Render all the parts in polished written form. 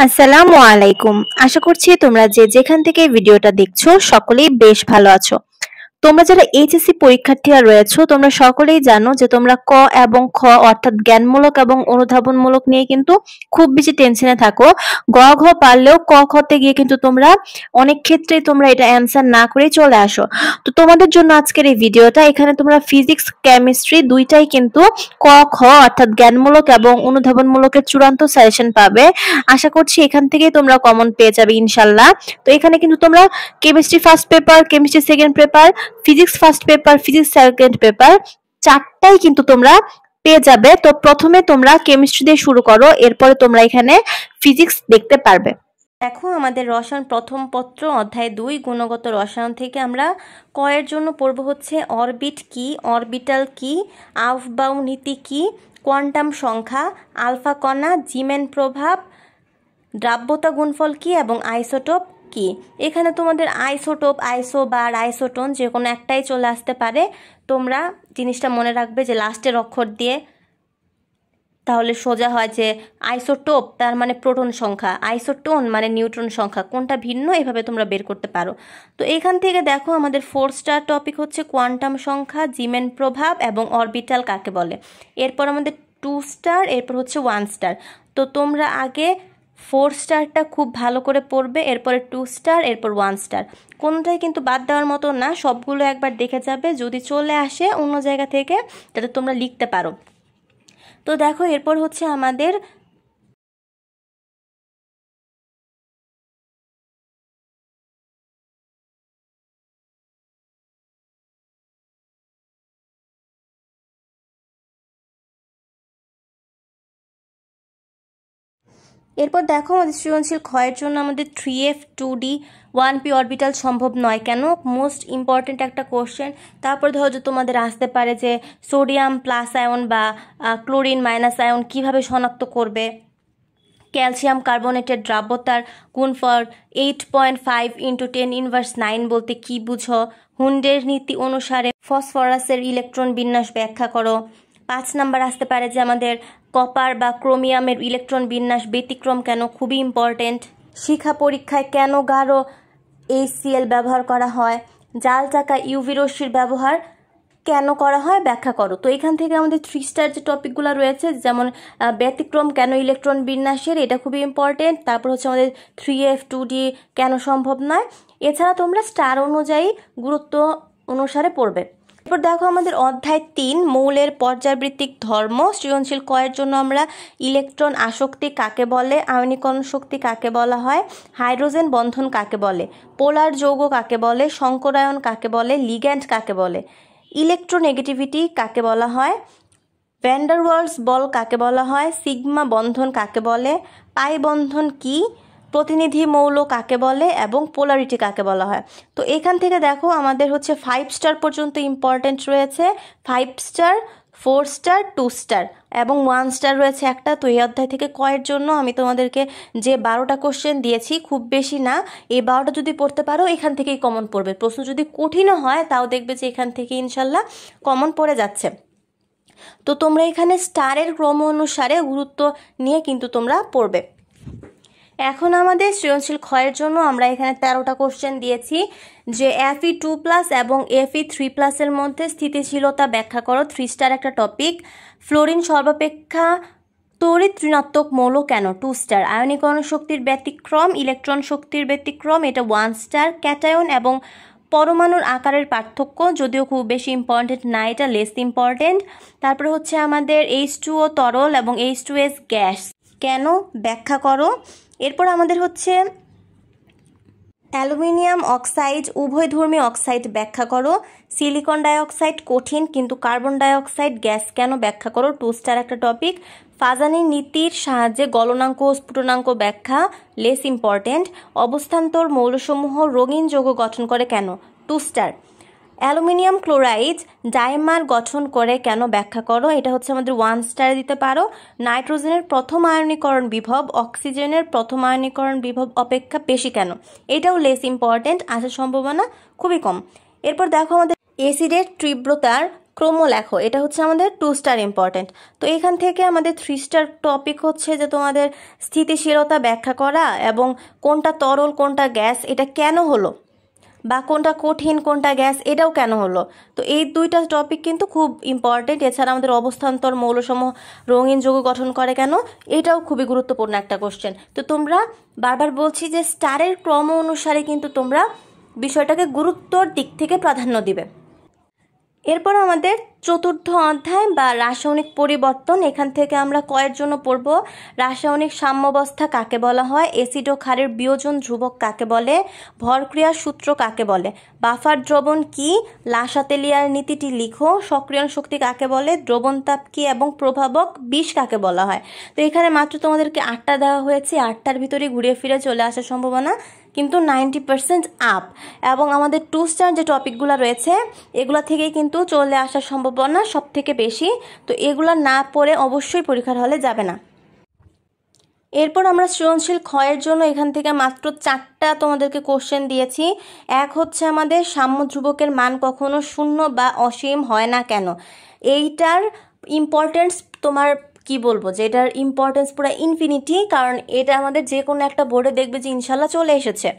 আসসালামু আলাইকুম। আশা করছি তোমরা যে যেখান থেকে ভিডিওটা দেখছো সকলেই বেশ ভালো আছো। তোমরা যারা এইচএসসি পরীক্ষার্থীরা রয়েছো তোমরা সকলেই জানো যে তোমরা ক এবং খ অর্থাৎ জ্ঞানমূলক এবং অনুধাবনমূলক নিয়ে কিন্তু খুব বেশি টেনশনে থাকো। গ ঘ পারলেও ক খতে গিয়ে কিন্তু তোমরা অনেক ক্ষেত্রেই তোমরা এটা অ্যান্সার না করেই চলে আসো। তো তোমাদের জন্য আজকের এই ভিডিওটা, এখানে তোমরা ফিজিক্স কেমিস্ট্রি দুইটাই কিন্তু ক খ অর্থাৎ জ্ঞানমূলক এবং অনুধাবনমূলকের চূড়ান্ত সাজেশন পাবে। আশা করছি এখান থেকেই তোমরা কমন পেয়ে যাবে ইনশাল্লাহ। তো এখানে কিন্তু তোমরা chemistry first paper, chemistry second paper, physics first paper, physics second paper চারটাই কিন্তু তোমরা পেয়ে যাবে। তো প্রথমে তোমরা কেমিস্ট্রি দিয়ে শুরু করো, এরপরে তোমরা এখানে ফিজিক্স দেখতে পারবে। দেখো আমাদের রসায়ন প্রথম পত্র অধ্যায় 2 গুণগত রসায়ন থেকে আমরা ক এর জন্য পড়ব হচ্ছে অরবিট কি, অরবিটাল কি, আউফবাউ নীতি কি, কোয়ান্টাম সংখ্যা, আলফা কণা, জিমেন প্রভাব, দ্রাব্যতা গুণফল কি এবং আইসোটোপ কি। এখানে তোমাদের আইসোটোপ, আইসোবার, আইসোটোন যে কোনো একটাই চলে আসতে পারে। তোমরা জিনিসটা মনে রাখবে যে লাস্টের অক্ষর দিয়ে, তাহলে সোজা হয় যে আইসোটোপ তার মানে প্রোটন সংখ্যা, আইসোটোন মানে নিউট্রন সংখ্যা, কোনটা ভিন্ন এভাবে তোমরা বের করতে পারো। তো এখান থেকে দেখো আমাদের 4 স্টার টপিক হচ্ছে কোয়ান্টাম সংখ্যা, জিমেন প্রভাব এবং অরবিটাল কাকে বলে। এরপর আমাদের 2 স্টার, এরপর হচ্ছে 1 স্টার। তো তোমরা আগে 4 স্টারটা খুব ভালো করে পড়বে, এরপরে 2 স্টার, এরপর 1 স্টার। কোনটাই কিন্তু বাদ দেওয়ার মতো না, সবগুলো একবার দেখে যাবে, যদি চলে আসে অন্য জায়গা থেকে যাতে তোমরা লিখতে পারো। তো দেখো এরপর হচ্ছে আমাদের এরপর দেখো আমাদের সৃজনশীল ক্ষয়ের জন্য আমাদের 3f 2d 1p অরবিটাল সম্ভব নয় কেন, মোস্ট ইম্পর্টেন্ট একটা কোশ্চেন। তারপর ধরো যে তোমাদের আসতে পারে যে সোডিয়াম প্লাস আয়ন বা ক্লোরিন মাইনাস আয়ন কিভাবে শনাক্ত করবে, ক্যালসিয়াম কার্বনেটের দ্রাব্যতার গুণফল 8.5 × 10⁻৯ বলতে কি বুঝো, হুন্ডের নীতি অনুসারে ফসফরাসের ইলেকট্রন বিন্যাস ব্যাখ্যা করো। 5 নাম্বার আসতে পারে যে আমাদের কপার বা ক্রোমিয়ামের ইলেকট্রন বিন্যাস ব্যতিক্রম কেন, খুবই ইম্পর্টেন্ট। শিখা পরীক্ষায় কেন গাঢ় HCl ব্যবহার করা হয়, জাল চাকা ইউভি রশ্মির ব্যবহার কেন করা হয় ব্যাখ্যা করো। তো এখান থেকে আমাদের 3 স্টার যে টপিকগুলো রয়েছে, যেমন ব্যতিক্রম কেন ইলেকট্রন বিন্যাসের, এটা খুবই ইম্পর্টেন্ট। তারপর হচ্ছে আমাদের 3f 2d কেন সম্ভব নয়। এছাড়া তোমরা স্টার অনুযায়ী গুরুত্ব অনুসারে পড়বে। এরপর দেখো আমাদের অধ্যায় 3 মৌলের পর্যাবৃত্তিক ধর্ম। সৃজনশীল কয়ের জন্য আমরা ইলেকট্রন আসক্তি কাকে বলে, আয়নীকরণ শক্তি কাকে বলা হয়, হাইড্রোজেন বন্ধন কাকে বলে, পোলার যৌগ কাকে বলে, সংকরায়ন কাকে বলে, লিগ্যান্ড কাকে বলে, ইলেকট্রোনেগেটিভিটি কাকে বলা হয়, ভ্যান ডার ওয়ালস বল কাকে বলা হয়, সিগমা বন্ধন কাকে বলে, পাই বন্ধন কি, প্রতিনিধি মৌল কাকে বলে এবং পোলারিটি কাকে বলা হয়। তো এখান থেকে দেখো আমাদের হচ্ছে 5 স্টার পর্যন্ত ইম্পর্টেন্ট রয়েছে, 5 স্টার, 4 স্টার, 2 স্টার এবং 1 স্টার রয়েছে একটা। তো এই অধ্যায় থেকে কয়ের জন্য আমি তোমাদেরকে যে 12টা কোশ্চেন দিয়েছি, খুব বেশি না, এই 12টা যদি পড়তে পারো এখান থেকেই কমন পড়বে। প্রশ্ন যদি কঠিনও হয় তাও দেখবে যে এখান থেকে ইনশাল্লাহ কমন পড়ে যাচ্ছে। তো তোমরা এখানে স্টারের ক্রম অনুসারে গুরুত্ব নিয়ে কিন্তু তোমরা পড়বে। এখন আমাদের সৃজনশীল ক্ষয়ের জন্য আমরা এখানে 13টা কোশ্চেন দিয়েছি যে Fe2+ এবং Fe3+ এর মধ্যে স্থিতিশীলতা ব্যাখ্যা করো, 3 স্টার একটা টপিক। ফ্লোরিন সর্বাপেক্ষা তড়িৎ ঋণাত্মক মৌল কেন, 2 স্টার। আয়নীকরণ শক্তির ব্যতিক্রম, ইলেকট্রন শক্তির ব্যতিক্রম, এটা 1 স্টার। ক্যাটায়ন এবং পরমাণুর আকারের পার্থক্য, যদিও খুব বেশি ইম্পর্টেন্ট না, এটা লেস ইম্পর্টেন্ট। তারপরে হচ্ছে আমাদের H2O তরল এবং H2S গ্যাস কেন ব্যাখ্যা করো। এরপর আমাদের হচ্ছে অ্যালুমিনিয়াম অক্সাইড উভয়ধর্মী অক্সাইড ব্যাখ্যা করো। সিলিকন ডাইঅক্সাইড কঠিন কিন্তু কার্বন ডাইঅক্সাইড গ্যাস কেন ব্যাখ্যা করো, 2 স্টার একটা টপিক। ফাজানি নীতির সাহায্যে গলনাঙ্ক ও স্ফুটনাঙ্ক ব্যাখ্যা, লেস ইম্পর্টেন্ট। অবস্থান্তর মৌলসমূহ রঙিন যৌগ গঠন করে কেন, 2 স্টার। অ্যালুমিনিয়াম ক্লোরাইড ডাইমার গঠন করে কেন ব্যাখ্যা করো, এটা হচ্ছে আমাদের 1 স্টার দিতে পারো। নাইট্রোজেনের প্রথম আয়নীকরণ বিভব অক্সিজেনের প্রথম আয়নীকরণ বিভব অপেক্ষা বেশি কেন, এটাও লেস ইম্পর্টেন্ট, আসার সম্ভাবনা খুবই কম। এরপর দেখো আমাদের অ্যাসিডের তীব্রতার ক্রম লেখো, এটা হচ্ছে আমাদের 2 স্টার ইম্পর্টেন্ট। তো এখান থেকে আমাদের 3 স্টার টপিক হচ্ছে যে তোমাদের স্থিতিশীলতা ব্যাখ্যা করা এবং কোনটা তরল কোনটা গ্যাস এটা কেন হলো, বা কোনটা কঠিন কোনটা গ্যাস এটাও কেন হলো। তো এই 2টা টপিক কিন্তু খুব ইম্পর্টেন্ট। এছাড়া আমাদের অবস্থান্তর মৌলসমূহ রঙিন যৌগ গঠন করে কেন, এটাও খুবই গুরুত্বপূর্ণ একটা কোশ্চেন। তো তোমরা বারবার বলছি যে স্টারের ক্রম অনুসারে কিন্তু তোমরা বিষয়টাকে গুরুত্বর দিক থেকে প্রাধান্য দিবে। এরপর আমাদের চতুর্থ অধ্যায় বা রাসায়নিক পরিবর্তন। এখান থেকে আমরা কয়ের জন্য পড়ব রাসায়নিক সাম্যাবস্থা কাকে বলা হয়, অ্যাসিড ও ক্ষারের বিয়োজন ধ্রুবক কাকে বলে, ভরক্রিয়ার সূত্র কাকে বলে, বাফার দ্রবণ কি, লাসাতেলিয়ার নীতিটি লিখো, সক্রিয়ণ শক্তি কাকে বলে, দ্রবণতাপ কি এবং প্রভাবক বিষ কাকে বলা হয়। তো এখানে মাত্র তোমাদেরকে 8টা দেওয়া হয়েছে, 8টার ভিতরে ঘুরে ফিরে চলে আসার সম্ভাবনা কিন্তু 90% আপ। এবং আমাদের 2 স্টার যে টপিকগুলো রয়েছে এগুলা থেকেই কিন্তু চলে আসার সম্ভাবনা সব থেকে বেশি। তো এগুলা না পড়ে অবশ্যই পরীক্ষার হলে যাবে না। এরপর আমরা সৃজনশীল ক্ষয়ের জন্য এখান থেকে মাত্র 4টা তোমাদেরকে কোশ্চেন দিয়েছি। এক হচ্ছে আমাদের সাম্য ধ্রুবকের মান কখনো শূন্য বা অসীম হয় না কেন। এইটার ইম্পর্টেন্স তোমার কি বলবো যে এটার ইম্পর্টেন্স পুরো ইনফিনিটি, কারণ এটা আমাদের যে কোনো একটা বোর্ডে দেখবে যে ইনশাল্লাহ চলে এসেছে।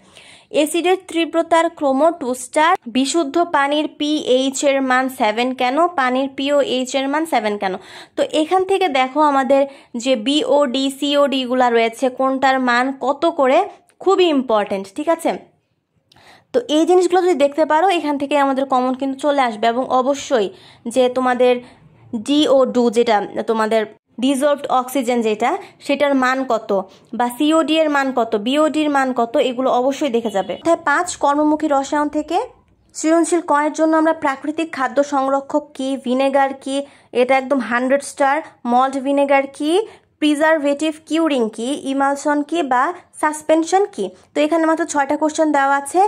অ্যাসিডের তীব্রতার ক্রম 2 স্টার, বিশুদ্ধ পানির পিএইচ এর মান 7 কেন, পানির পিওএইচ এর মান 7 কেন। তো এখান থেকে দেখো আমাদের যে বিওডি সিওডি গুলা রয়েছে কোনটার মান কত করে, খুবই ইম্পর্টেন্ট, ঠিক আছে। তো এই জিনিসগুলো যদি দেখতে পারো এখান থেকে আমাদের কমন কিন্তু চলে আসবে। এবং অবশ্যই যে তোমাদের ডিও2 যেটা তোমাদের ডিজলভড অক্সিজেন যেটা, সেটার মান কত, বা সিওডি এর মান কত, বিওডির মান কত, এগুলো অবশ্যই দেখে যাবে। 5 কর্মমুখী রসায়ন থেকে সৃজনশীল কয়ের জন্য আমরা প্রাকৃতিক খাদ্য সংরক্ষক কি, ভিনেগার কি, এটা একদম 100 স্টার, মল্ট ভিনেগার কি, প্রিজারভেটিভ কিউরিং কি, ইমালশন কি বা সাসপেনশন কি। তো এখানে মাত্র 6টা কোশ্চেন দেওয়া আছে,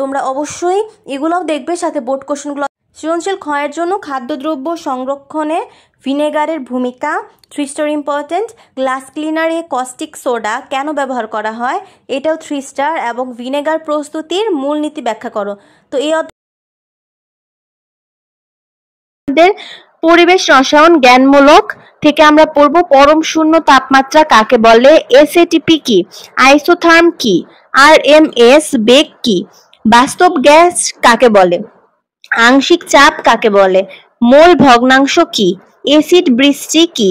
তোমরা অবশ্যই এগুলোও দেখবে, সাথে বোর্ড কোশ্চেনগুলো। সৃজনশীল ক্ষয়ের জন্য খাদ্যদ্রব্য সংরক্ষণে ভিনেগারের ভূমিকা 3 স্টার ইম্পর্টেন্ট, গ্লাস ক্লিনারে কস্টিক সোডা কেন ব্যবহার করা হয় এটাও 3 স্টার, এবং ভিনেগার প্রস্তুতির মূলনীতি ব্যাখ্যা করো। তো এই পরিবেশ রসায়ন জ্ঞানমূলক থেকে আমরা পড়ব পরম শূন্য তাপমাত্রা কাকে বলে, এসএটিপি কি, আইসোথার্ম কি, আরএমএস বেগ কি, বাস্তব গ্যাস কাকে বলে, আংশিক চাপ কাকে বলে, মোল ভগ্নাংশ কি, এসিড বৃষ্টি কি,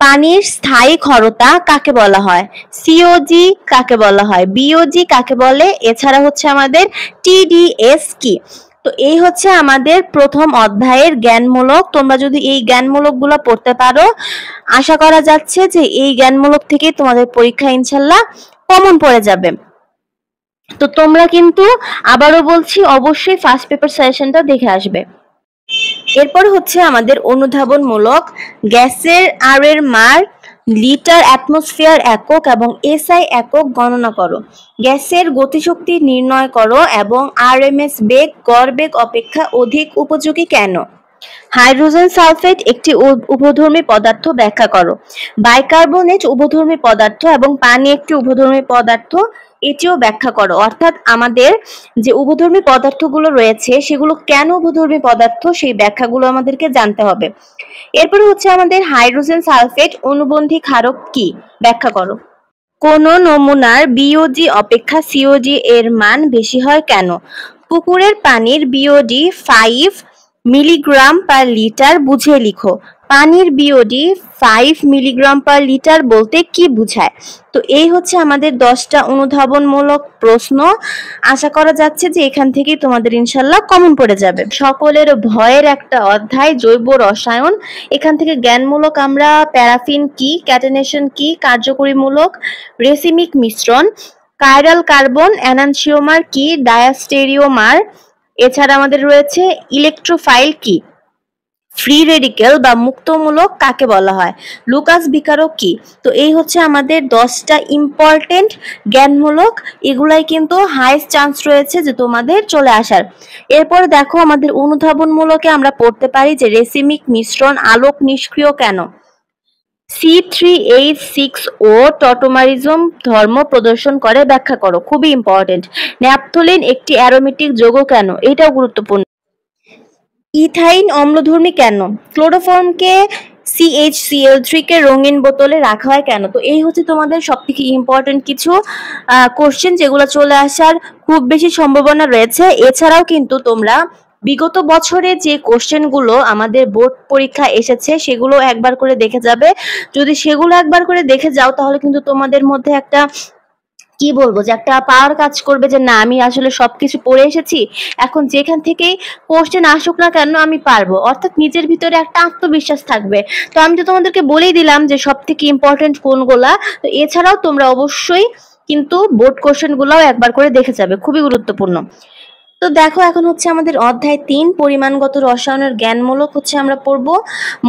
পানির স্থায়ী ক্ষরতা কাকে বলা হয়, সিওজি কাকে বলা হয়, বিওজি কাকে বলে, এছাড়া হচ্ছে আমাদের টিডিএস কি। তো এই হচ্ছে আমাদের প্রথম অধ্যায়ের জ্ঞানমূলক। তোমরা যদি এই জ্ঞানমূলক গুলো পড়তে পারো আশা করা যাচ্ছে যে এই জ্ঞানমূলক থেকে তোমাদের পরীক্ষা ইনশাল্লাহ কমন পড়ে যাবে। তো তোমরা কিন্তু আবারও বলছি অবশ্যই ফার্স্ট পেপার সাজেশনটা দেখে আসবে। এরপর হচ্ছে আমাদের অনুধাবনমূলক, গ্যাসের আর এর মান লিটার অ্যাটমসফিয়ার একক এবং এসআই একক গণনা করো, গ্যাসের গতিশক্তি নির্ণয় করো এবং আরএমএস বেগ গড় বেগ অপেক্ষা অধিক উপযোগী কেন, হাইড্রোজেন সালফেট একটি উভধর্মী পদার্থ ব্যাখ্যা করো, বাইকার্বনেট উভধর্মী পদার্থ এবং পানি একটি উভধর্মী পদার্থ এটিও ব্যাখ্যা করো। অর্থাৎ আমাদের যে উভধর্মী পদার্থগুলো রয়েছে সেগুলো কেন উভধর্মী পদার্থ সেই ব্যাখ্যাগুলো আমাদেরকে জানতে হবে। এরপরে হচ্ছে আমাদের হাইড্রোজেন সালফেট অনুবন্ধী ক্ষারক কি ব্যাখ্যা করো, কোন নমুনার বিওজি অপেক্ষা সিওজি এর মান বেশি হয় কেন, পুকুরের পানির বিওডি 5 মিলিগ্রাম পার লিটার বুঝে লিখো, পানির বিওডি 5 মিলিগ্রাম পার লিটার বলতে কি বোঝায়। তো এই হচ্ছে আমাদের 10টা অনুধাবনমূলক প্রশ্ন। আশা করা যাচ্ছে যে এখান থেকেই তোমাদের ইনশাল্লাহ কমন পড়ে যাবে। সকলের ভয়ের একটা অধ্যায় জৈব রসায়ন, এখান থেকে জ্ঞানমূলক আমরা প্যারাফিন কি, ক্যাটেনেশন কি, কার্যকরীমূলক রেসিমিক মিশ্রণ, কাইরাল কার্বন এনানসিওমার কি, ডায়াস্টেরিওমার, এছাড়া আমাদের রয়েছে ইলেকট্রোফাইল কি, ফ্রি রেডিক্যাল বা মুক্তমূলক কাকে বলা হয়, লুকাস বিকারক কি। তো এই হচ্ছে আমাদের 10টা ইম্পর্টেন্ট জ্ঞানমূলক, এগুলাই কিন্তু হাইস্ট চান্স রয়েছে যে তোমাদের চলে আসার। এরপর দেখো আমাদের অনুধাবনমূলকে আমরা পড়তে পারি যে রেসিমিক মিশ্রণ আলোক নিষ্ক্রিয় কেন, C3H6O টটোমারিজম ধর্ম প্রদর্শন করে ব্যাখ্যা করো, খুবই ইম্পর্টেন্ট। ন্যাপথলিন একটি অ্যারোমেটিক যৌগ কেন, এটাও গুরুত্বপূর্ণ। ইথাইন অম্লধর্মী কেন? ক্লোরোফর্মকে CHCl3 কে রঙিন বোতলে রাখা হয় কেন? তো এই হচ্ছে তোমাদের সবথেকে ইম্পর্টেন্ট কিছু কোশ্চেন যেগুলো চলে আসার খুব বেশি সম্ভাবনা রয়েছে। এছাড়াও কিন্তু তোমরা বিগত বছরে যে কোশ্চেনগুলো আমাদের বোর্ড পরীক্ষা এসেছে সেগুলো একবার করে দেখে যাবে। যদি সেগুলো একবার করে দেখে যাও তাহলে কিন্তু তোমাদের মধ্যে একটা কি বলবো যে একটা পাওয়ার কাজ করবে যে না আমি আসলে সবকিছু পড়ে এসেছি, এখন যেখান থেকেই কোশ্চেন আসুক না কেন আমি পারবো, অর্থাৎ নিজের ভিতরে একটা আত্মবিশ্বাস থাকবে। তো আমি তো তোমাদেরকে বলেই দিলাম যে সব থেকে ইম্পর্টেন্ট কোনগুলা। তো এছাড়াও তোমরা অবশ্যই কিন্তু বোর্ড কোশ্চেন গুলাও একবার করে দেখে যাবে, খুবই গুরুত্বপূর্ণ। তো দেখো এখন হচ্ছে আমাদের অধ্যায় 3 পরিমাণগত রসায়নের জ্ঞানমূলক হচ্ছে আমরা পড়বো।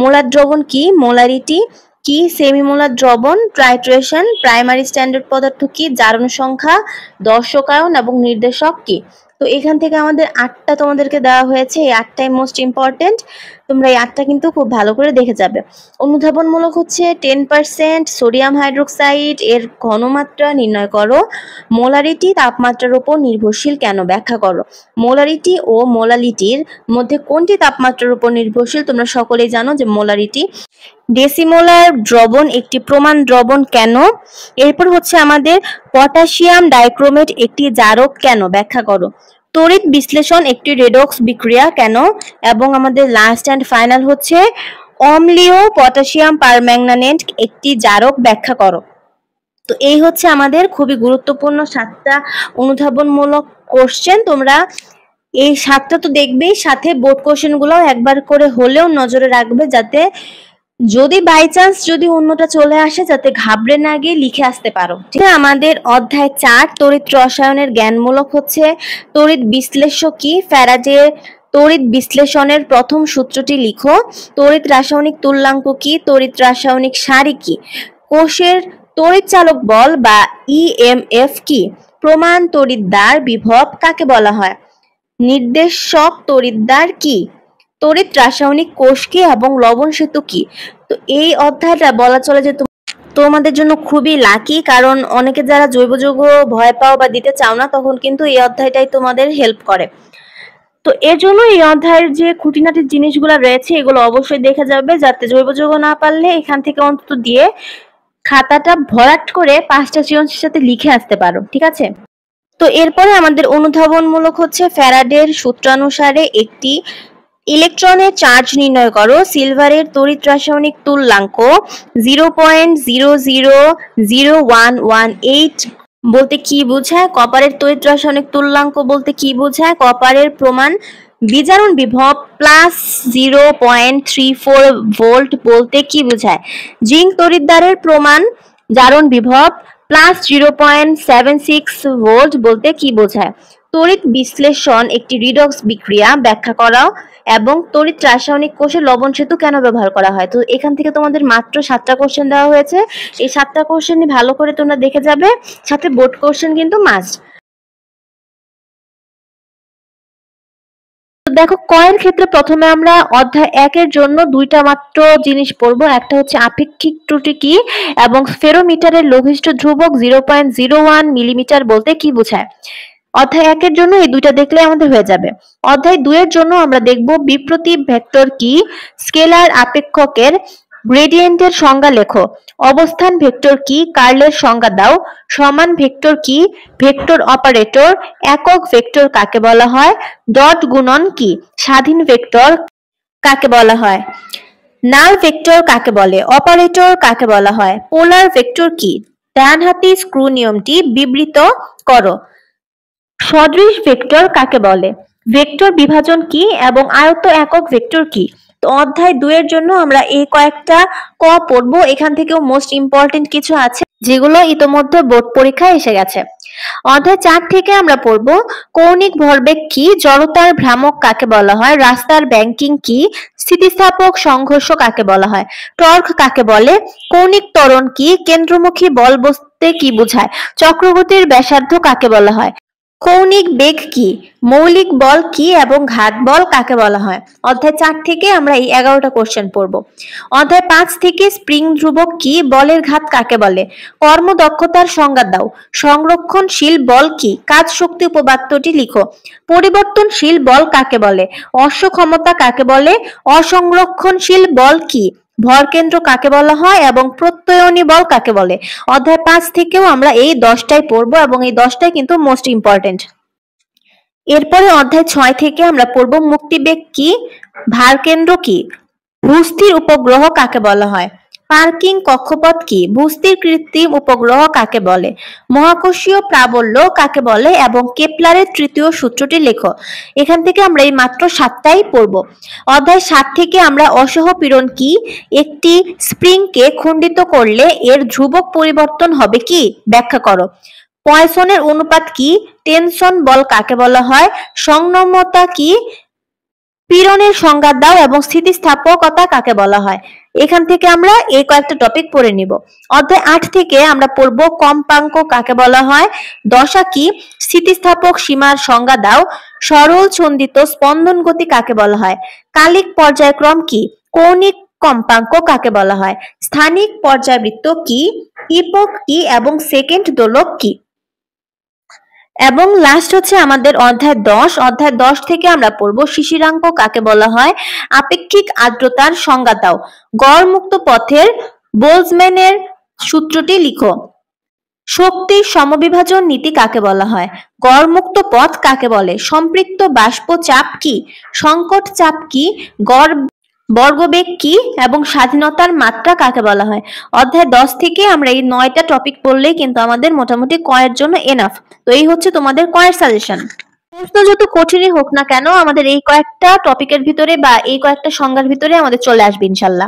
মোলার দ্রবণ কি, মোলারিটি কি, সেমিমোলার দ্রবণ, টাইট্রেশন, প্রাইমারি স্ট্যান্ডার্ড পদার্থ কি, জারণ সংখ্যা, দর্শকায়ন এবং নির্দেশক কি। তো এখান থেকে আমাদের 8টা তোমাদেরকে দেওয়া হয়েছে, এই 8টাই মোস্ট ইম্পর্টেন্ট। তোমরা এই 8টা কিন্তু খুব ভালো করে দেখে যাবে। অনুধাবনমূলক হচ্ছে 10% সোডিয়াম হাইড্রোক্সাইড এর ঘনমাত্রা নির্ণয় করো। মোলারিটি তাপমাত্রার উপর নির্ভরশীল কেন, ব্যাখ্যা করো। মোলারিটি ও মোলালিটির মধ্যে কোনটি তাপমাত্রার উপর নির্ভরশীল? তোমরা সকলেই জানো যে মোলারিটি। ডেসিমোলার দ্রবণ একটি প্রমাণ দ্রবণ কেন? এরপর হচ্ছে আমাদের পটাশিয়াম ডাইক্রোমেট একটি জারক কেন, ব্যাখ্যা করো। তড়িৎ বিশ্লেষণ একটি রেডক্স বিক্রিয়া কেন? এবং আমাদের লাস্ট অ্যান্ড ফাইনাল হচ্ছে অম্লীয় পটাশিয়াম পারম্যাঙ্গানেট একটি জারক, ব্যাখ্যা করো। তো এই হচ্ছে আমাদের খুবই গুরুত্বপূর্ণ 7টা অনুধাবনমূলক কোশ্চেন। তোমরা এই 7টা তো দেখবেই, সাথে বোর্ড কোশ্চেন গুলো একবার করে হলেও নজরে রাখবে, যাতে যদি বাই চান্স যদি অন্যটা চলে আসে যাতে ঘাবড়ে না গিয়ে লিখে আসতে পারো। ঠিক আছে, আমাদের অধ্যায় 4 তড়িৎ রসায়নের জ্ঞানমূলক হচ্ছে তড়িৎ বিশ্লেষ্য কি, ফ্যারাডের তড়িৎ বিশ্লেষণের প্রথম সূত্রটি লিখো। তড়িৎ রাসায়নিক তুল্যাঙ্ক কি, তড়িৎ রাসায়নিক সারি কি, কোষের তড়িৎ চালক বল বা EMF কি, প্রমাণ তড়িৎদ্বার বিভব কাকে বলা হয়, নির্দেশক তড়িৎদ্বার কি, তড়িৎ রাসায়নিক কোষ কি এবং লবণ সেতু কি। তো এই অধ্যায়টা বলা চলে যে তোমাদের জন্য খুবই লাকি, কারণ অনেকে যারা জৈব যৌগ ভয় পাও বা দিতে চাও না তখন কিন্তু এই অধ্যায়টাই তোমাদের হেল্প করে। তো এর জন্য এই অধ্যায়ের যে খুঁটিনাটি জিনিসগুলো রয়েছে এগুলো অবশ্যই দেখে যাবে, যাতে জৈব যৌগ না পারলে এখান থেকে অন্তত দিয়ে খাতাটা ভরাট করে 5টা সৃজনশীলের সাথে লিখে আসতে পারো। ঠিক আছে, তো এরপরে আমাদের অনুধাবনমূলক হচ্ছে ফ্যারাডের সূত্রানুসারে একটি ইলেকট্রনের চার্জ নির্ণয় করো। সিলভারের তড়িৎ রাসায়নিক তুল্যাঙ্ক 0.000118 বলতে কি বোঝায়? কপারের তড়িৎ রাসায়নিক তুল্যাঙ্ক বলতে কি বোঝায়? কপারের প্রমাণ বিজারণ বিভব +0.34 ভোল্ট বলতে কি বোঝায়? জিঙ্ক তড়িৎদ্বারের প্রমাণ জারণ বিভব +0.76 ভোল্ট বলতে কি বোঝায়? তড়িৎ বিশ্লেষণ একটি রিডক্স বিক্রিয়া, ব্যাখ্যা করাও। এবং তড়িৎ রাসায়নিক কোষে লবণ সেতু কেন ব্যবহার করা হয়? তো এখান থেকে তোমাদের মাত্র 7টা কোশ্চেন দেওয়া হয়েছে, এই 7টা কোশ্চেন ভালো করে তোমরা দেখে যাবে, সাথে বোর্ড কোশ্চেন কিন্তু মাস্ট। দেখো কয়ের ক্ষেত্রে প্রথমে আমরা অধ্যায় 1-এর জন্য 2টা মাত্র জিনিস পড়বো। একটা হচ্ছে আপেক্ষিক ত্রুটি কি এবং ফেরোমিটারের লঘিষ্ঠ ধ্রুবক 0.01 মিলিমিটার বলতে কি বোঝায়। অধ্যায় 1-এর জন্য এই 2টা দেখলে আমাদের হয়ে যাবে। অধ্যায় 2-এর জন্য আমরা দেখব বিপ্রতীপ ভেক্টর কি, স্কেলার আপেক্ষকের গ্রেডিয়েন্টের সংজ্ঞা লেখো, অবস্থান ভেক্টর কি, কার্লের সংজ্ঞা দাও, সমান ভেক্টর কি, ভেক্টর অপারেটর, একক ভেক্টর কাকে বলা হয়, ডট গুণন কি, স্বাধীন ভেক্টর কাকে বলা হয়, নাল ভেক্টর কাকে বলে, অপারেটর কাকে বলা হয়, পোলার ভেক্টর কি, ডানহাতি স্ক্রু নিয়মটি বিবৃত করো, সদৃশ ভেক্টর কাকে বলে, ভেক্টর বিভাজন কি এবং আয়ত একক ভেক্টর কি। তো অধ্যায় 2-এর জন্য আমরা এই কয়েকটা ক পড়বো। এখান থেকেও মোস্ট ইম্পর্টেন্ট কিছু আছে যেগুলো ইতোমধ্যে বোর্ড পরীক্ষায় এসে গেছে। অধ্যায় 4 থেকে আমরা পড়বো কৌণিক ভরবেগ কি, জড়তার ভ্রামক কাকে বলা হয়, রাস্তার ব্যাংকিং কি, স্থিতিস্থাপক সংঘর্ষ কাকে বলা হয়, টর্ক কাকে বলে, কৌণিক ত্বরণ কি, কেন্দ্রমুখী বল বলতে কি বোঝায়, চক্রগতির ব্যাসার্ধ কাকে বলা হয়, কৌণিক বেগ কি, মৌলিক বল কি এবং ঘাত বল কাকে বলা হয়? অধ্যায় 4 থেকে আমরা এই 11টা কোশ্চেন পড়বো। অধ্যায় 5 থেকে স্প্রিং ধ্রুবক কি, বলের ঘাত কাকে বলে, কর্মদক্ষতার সংজ্ঞা দাও, সংরক্ষণশীল বল কি, কাজ শক্তি উপপাদ্যটি লিখো, পরিবর্তনশীল বল কাকে বলে, অশ্ব ক্ষমতা কাকে বলে, অসংরক্ষণশীল বল কি, ভরকেন্দ্র কাকে বলা হয় এবং প্রত্যয়নী বল কাকে বলে। অধ্যায় 5 থেকেও আমরা এই 10টাই পড়বো এবং এই 10টাই কিন্তু মোস্ট ইম্পর্টেন্ট। এরপরে অধ্যায় 6 থেকে আমরা পড়বো মুক্তিবেগ কি, ভারকেন্দ্র কি, ভূস্থির উপগ্রহ কাকে বলা হয়, পার্কিং কক্ষপথ কি, ভূস্থির কৃত্রিম উপগ্রহ কাকে বলে, মহাকর্ষীয় প্রাবল্য কাকে বলে এবং কেপলারের তৃতীয় সূত্রটি লেখো। এখান থেকে আমরা এই মাত্র 7টাই পড়বো। অধ্যায় 7 থেকে আমরা অসহ পীড়ন কি, একটি স্প্রিংকে খণ্ডিত করলে এর ধ্রুবক পরিবর্তন হবে কি, ব্যাখ্যা করো, পয়সনের অনুপাত কি, টেনশন বল কাকে বলা হয়, সংনমতা কি, পীড়নের সংজ্ঞা দাও এবং স্থিতিস্থাপকতা কাকে বলা হয়। এখান থেকে আমরা এই কয়েকটা টপিক পড়ে নিব। অধ্যায় 8 থেকে আমরা পড়ব কম্পাঙ্ক কাকে বলা হয়, দশা কি, স্থিতিস্থাপক সীমার সংজ্ঞা দাও, সরল ছন্দিত স্পন্দন গতি কাকে বলা হয়, কালিক পর্যায়ক্রম কি, কৌণিক কম্পাঙ্ক কাকে বলা হয়, স্থানিক পর্যায়বৃত্ত কি, ইপক কি এবং সেকেন্ড দোলক কি। এবং লাস্ট হচ্ছে আমাদের অধ্যায় 10। অধ্যায় 10 থেকে আমরা পড়বো শিশিরাঙ্ক কাকে বলা হয়, আপেক্ষিক আর্দ্রতার সংজ্ঞা দাও, গড় মুক্ত পথের বোলজম্যানের সূত্রটি লিখো, শক্তির সমবিভাজন নীতি কাকে বলা হয়, গড় মুক্ত পথ কাকে বলে, সম্পৃক্ত বাষ্প চাপ কি, সংকট চাপ কি, গড় বর্গবেগ কি এবং স্বাধীনতার মাত্রা কাকে বলা হয়। অধ্যায় 10 থেকে আমরা এই 9টা টপিক পড়লেই কিন্তু আমাদের মোটামুটি কয়ের জন্য এনাফ। তো এই হচ্ছে তোমাদের কয়ের সাজেশন। প্রশ্ন যত কঠিনই হোক না কেন আমাদের এই কয়েকটা টপিকের ভিতরে বা এই কয়েকটা সংজ্ঞার ভিতরে আমাদের চলে আসবে ইনশাল্লাহ।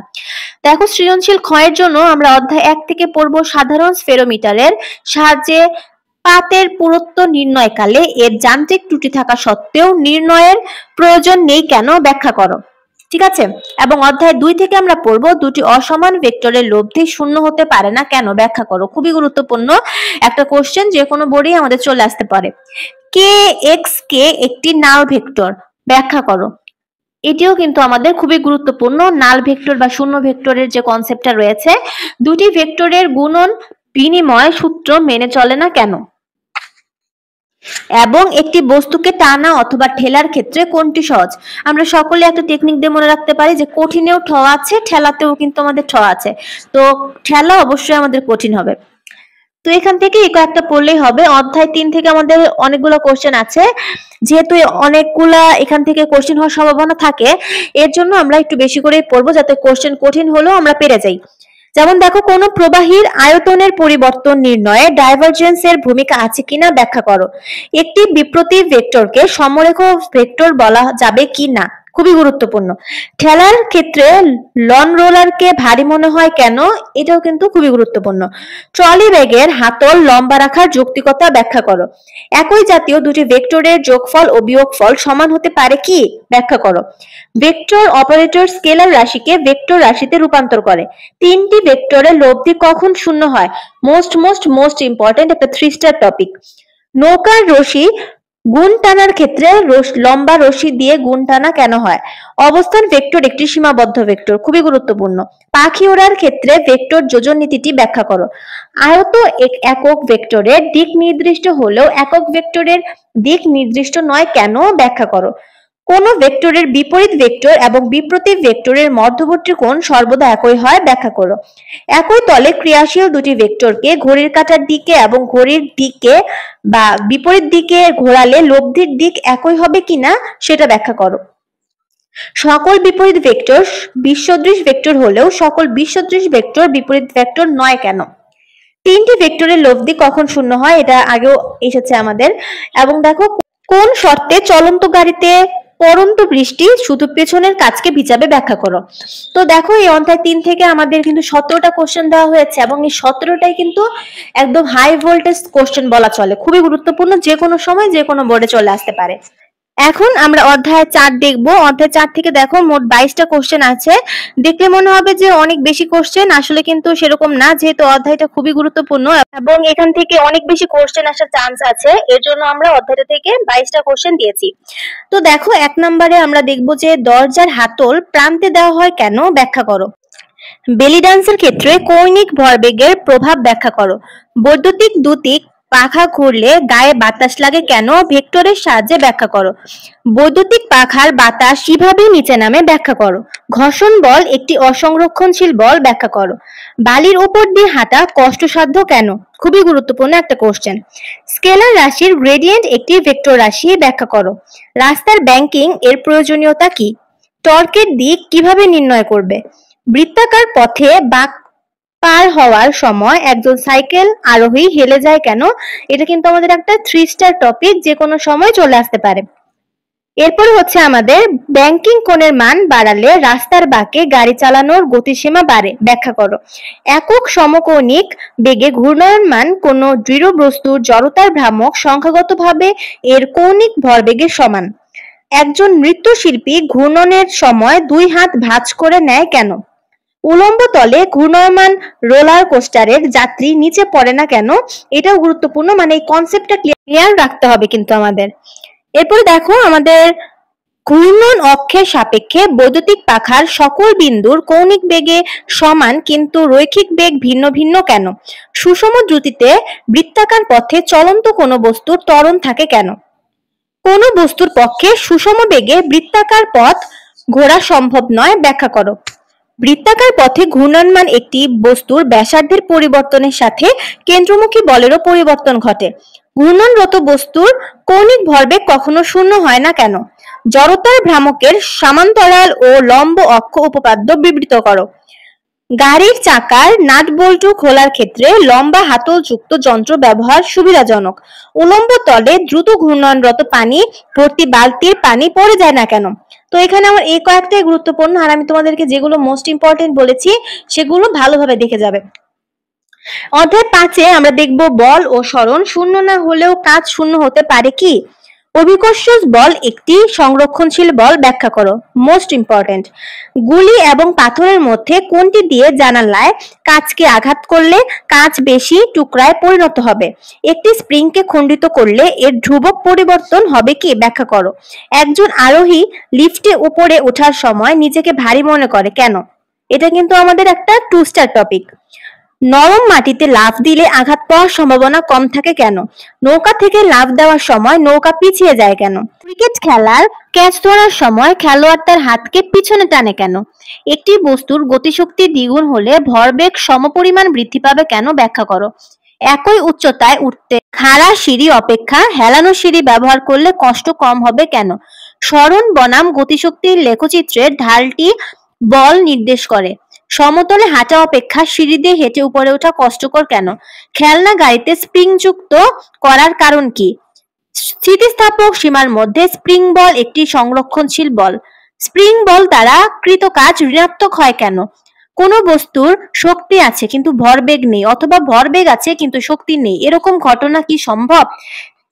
দেখো সৃজনশীল ক্ষয়ের জন্য আমরা অধ্যায় 1 থেকে পড়বো সাধারণ স্ফেরোমিটারের সাহায্যে পাতের পুরুত্ব নির্ণয়কালে এর যান্ত্রিক ত্রুটি থাকা সত্ত্বেও নির্ণয়ের প্রয়োজন নেই কেন, ব্যাখ্যা করো। ঠিক আছে। এবং অধ্যায় 2 থেকে আমরা পড়বো দুটি অসমান ভেক্টরের লব্ধি শূন্য হতে পারে না কেন, ব্যাখ্যা করো। খুবই গুরুত্বপূর্ণ একটা কোশ্চেন, যে কোনো বোর্ডে আমাদের চলে আসতে পারে। কে এক্স কে একটি নাল ভেক্টর, ব্যাখ্যা করো। এটিও কিন্তু আমাদের খুবই গুরুত্বপূর্ণ। নাল ভেক্টর বা শূন্য ভেক্টরের যে কনসেপ্টটা রয়েছে, দুটি ভেক্টরের গুণন বিনিময় সূত্র মেনে চলে না কেন, এবং একটি বস্তুকে টানা অথবা ঠেলার ক্ষেত্রে কোনটি সহজ। আমরা সকলে একটা টেকনিক দিয়ে মনে রাখতে পারি যে কঠিনেও ঠ আছে, ঠেলাতেও কিন্তু আমাদের ঠ আছে, তো ঠেলা অবশ্যই আমাদের কঠিন হবে। তো এখান থেকে এই কয়েকটা পড়লেই হবে। অধ্যায় 3 থেকে আমাদের অনেকগুলো কোশ্চেন আছে, যেহেতু অনেকগুলা এখান থেকে কোশ্চেন হওয়ার সম্ভাবনা থাকে, এর জন্য আমরা একটু বেশি করে পড়বো যাতে কোশ্চেন কঠিন হলেও আমরা পেরে যাই। যেমন দেখো, কোন প্রবাহীর আয়তনের পরিবর্তন নির্ণয়ে ডাইভারজেন্সের ভূমিকা আছে কিনা ব্যাখ্যা করো। একটি বিপ্রতীপ ভেক্টরকে সমরেখ ভেক্টর বলা যাবে কি না, খুবই গুরুত্বপূর্ণ। ঠেলার ক্ষেত্রে লন রোলারকে ভারী মনে হয় কেন, এটাও কিন্তু খুবই গুরুত্বপূর্ণ। ট্রলি ব্যাগের হাতল লম্বা রাখার যৌক্তিকতা ব্যাখ্যা করো। একই জাতীয় দুটি ভেক্টরের যোগফল ও বিয়োগফল সমান হতে পারে কি, ব্যাখ্যা করো। ভেক্টর অপারেটর স্কেলার রাশিকে ভেক্টর রাশিতে রূপান্তর করে। তিনটি ভেক্টরের লব্ধি কখন শূন্য হয়, মোস্ট ইম্পর্টেন্ট একটা 3 স্টার টপিক। নৌকার রশি গুণ টানার ক্ষেত্রে লম্বা রশি দিয়ে গুণ টানা কেন হয়। অবস্থান ভেক্টর একটি সীমাবদ্ধ ভেক্টর, খুবই গুরুত্বপূর্ণ। পাখি ওড়ার ক্ষেত্রে ভেক্টর যোজন নীতিটি ব্যাখ্যা করো। আয়ত একক ভেক্টরের দিক নির্দিষ্ট হলেও একক ভেক্টরের দিক নির্দিষ্ট নয় কেন, ব্যাখ্যা করো। কোন ভেক্টরের বিপরীত ভেক্টর এবং বিপ্রতীপ ভেক্টরের মধ্যবর্তী কোণ সর্বদা একই হয়, ব্যাখ্যা করো। একই তলে ক্রিয়াশীল দুটি ভেক্টরকে ঘড়ির কাঁটার দিকে এবং ঘড়ির দিকে বা বিপরীত দিকে ঘোরালে লব্ধির দিক একই হবে কিনা সেটা ব্যাখ্যা করো। সকল বিপরীত ভেক্টর বিসদৃশ ভেক্টর হলেও সকল বিসদৃশ ভেক্টর বিপরীত ভেক্টর নয় কেন। তিনটি ভেক্টরের লব্ধি কখন শূন্য হয়, এটা আগেও এসেছে আমাদের। এবং দেখো, কোন শর্তে চলন্ত গাড়িতে পড়ন্ত বৃষ্টি শুধু পেছনের কাজকে ভিজাবে, ব্যাখ্যা করো। তো দেখো, এই অধ্যায় 3 থেকে আমাদের কিন্তু 17টা কোশ্চেন দেওয়া হয়েছে এবং এই 17টাই কিন্তু একদম হাই ভোল্টেজ কোশ্চেন বলা চলে, খুবই গুরুত্বপূর্ণ, যে কোনো সময় যে কোনো বোর্ডে চলে আসতে পারে। এখন আমরা অধ্যায় 4 দেখব। অধ্যায় 4 থেকে দেখো মোট 22টা কোশ্চেন আছে। দেখলে মনে হবে যে অনেক বেশি কোশ্চেন, আসলে কিন্তু সেরকম না, যেহেতু অধ্যায়টা খুবই গুরুত্বপূর্ণ এবং এখান থেকে অনেক বেশি কোশ্চেন আসার চান্স আছে, এর জন্য আমরা অধ্যায়টা থেকে 22টা কোশ্চেন দিয়েছি। তো দেখো 1 নম্বরে আমরা দেখব যে দরজার হাতল প্রান্তে দেওয়া হয় কেন, ব্যাখ্যা করো। বেলি ডান্সের ক্ষেত্রে কৌণিক ভরবেগের প্রভাব ব্যাখ্যা করো। বৈদ্যুতিক দুতিক পাখা ঘুরলে গায়ে বাতাস লাগে কেন, ভেক্টরের সাহায্যে ব্যাখ্যা করো। বৈদ্যুতিক পাখার বাতাস কিভাবে নিচে নামে, ব্যাখ্যা করো। ঘর্ষণ বল একটি অসংরক্ষণশীল বল, ব্যাখ্যা করো। বালির উপর দিয়ে হাঁটা কষ্টসাধ্য কেন, খুবই গুরুত্বপূর্ণ একটা কোশ্চেন। স্কেলার রাশির গ্রেডিয়েন্ট একটি ভেক্টর রাশি, ব্যাখ্যা করো। রাস্তার ব্যাংকিং এর প্রয়োজনীয়তা কি, টর্কের দিক কিভাবে নির্ণয় করবে। বৃত্তাকার পথে বাঁক পার হওয়ার সময় একজন সাইকেল আরোহী হেলে যায় কেন, এটা কিন্তু আমাদের একটা 3 স্টার টপিক, যে কোনো সময় চলে আসতে পারে। এরপর হচ্ছে আমাদের ব্যাংকিং কোণের মান বাড়ালে রাস্তার বাঁকে গাড়ি চালানোর গতিসীমা বাড়ে, ব্যাখ্যা করো। একক সমকৌণিক বেগে ঘূর্ণায়মান মান কোন দৃঢ় বস্তুর জড়তার ভ্রামক সংখ্যাগতভাবে এর কৌণিক ভরবেগের সমান। একজন নৃত্যশিল্পী ঘূর্ণনের সময় 2 হাত ভাঁজ করে নেয় কেন। উলম্ব তলে ঘূর্ণায়মান রোলার কোস্টারের যাত্রী নিচে পড়ে না কেন, এটাও গুরুত্বপূর্ণ, মানে এই কনসেপ্টটা ক্লিয়ার রাখতে হবে কিন্তু আমাদের। এরপরে দেখো আমাদের ঘূর্ণন অক্ষের সাপেক্ষে বৈদ্যুতিক পাখার সকল বিন্দুর কৌণিক বেগে সমান কিন্তু রৈখিক বেগ ভিন্ন ভিন্ন কেন। সুষম দ্রুতিতে বৃত্তাকার পথে চলন্ত কোনো বস্তুর ত্বরণ থাকে কেন। কোন বস্তুর পক্ষে সুষম বেগে বৃত্তাকার পথ ঘোরা সম্ভব নয়, ব্যাখ্যা করো। বৃত্তাকার পথে ঘূর্ণনমান একটি বস্তুর ব্যাসার্ধের পরিবর্তনের সাথে কেন্দ্রমুখী বলেরও পরিবর্তন ঘটে। ঘূর্ণনরত বস্তুর কৌণিক ভরবেগ কখনো শূন্য হয় না কেন। জড়তার ভ্রামকের সমান্তরাল ও লম্ব অক্ষ উপপাদ্য বিবৃত করো। গাড়ির চাকার নাট বল্টু খোলার ক্ষেত্রে লম্বা হাতলযুক্ত যন্ত্র ব্যবহার সুবিধাজনক। উলম্ব তলে দ্রুত ঘূর্ণনরত পানি ভর্তি বালতির পানি পড়ে যায় না কেন। তো এখানে আমার এই কয়েকটাই গুরুত্বপূর্ণ, আর আমি তোমাদেরকে যেগুলো মোস্ট ইম্পর্টেন্ট বলেছি সেগুলো ভালোভাবে দেখে যাবে। অধ্যায় 5-এ আমরা দেখব বল ও সরণ শূন্য না হলেও কাজ শূন্য হতে পারে কি। অভিকর্ষজ বল একটি সংরক্ষণশীল বল, ব্যাখ্যা করো। মোস্ট ইম্পর্টেন্ট, গুলি এবং পাথরের মধ্যে কোনটি দিয়ে জানালায় কাঁচকে আঘাত করলে কাঁচ বেশি টুকরায় পরিণত হবে। একটি স্প্রিংকে খণ্ডিত করলে এর ধ্রুবক পরিবর্তন হবে কি, ব্যাখ্যা করো। একজন আরোহী লিফটে উপরে ওঠার সময় নিজেকে ভারী মনে করে কেন, এটা কিন্তু আমাদের একটা 2 স্টার টপিক। নরম মাটিতে লাফ দিলে আঘাত পাওয়ার সম্ভাবনা কম থাকে কেন। নৌকা থেকে লাফ দেওয়ার সময় নৌকা পিছিয়ে যায় কেন। ক্রিকেট খেলার ক্যাচ ধরার সময় খেলোয়াড় তার হাতকে পিছনে টানে কেন। একটি বস্তুর গতিশক্তি দ্বিগুণ হলে ভরবেগ সমপরিমাণ বৃদ্ধি পাবে কেন, ব্যাখ্যা করো। একই উচ্চতায় উঠতে খাড়া সিঁড়ি অপেক্ষা হেলানো সিঁড়ি ব্যবহার করলে কষ্ট কম হবে কেন। সরণ বনাম গতিশক্তির লেখচিত্রের ঢালটি বল নির্দেশ করে। সমতলে হাঁটা অপেক্ষা সিঁড়ি দিয়ে হেঁটে উপরে ওঠা কষ্টকর কেন। খেলনা গাড়িতে স্প্রিং যুক্ত করার কারণ কি। স্থিতিস্থাপক সীমার মধ্যে স্প্রিং বল একটি সংরক্ষণশীল বল। স্প্রিং বল দ্বারা কৃত কাজ ঋণাত্মক হয় কেন। কোন বস্তুর শক্তি আছে কিন্তু ভরবেগ নেই, অথবা ভরবেগ আছে কিন্তু শক্তি নেই, এরকম ঘটনা কি সম্ভব।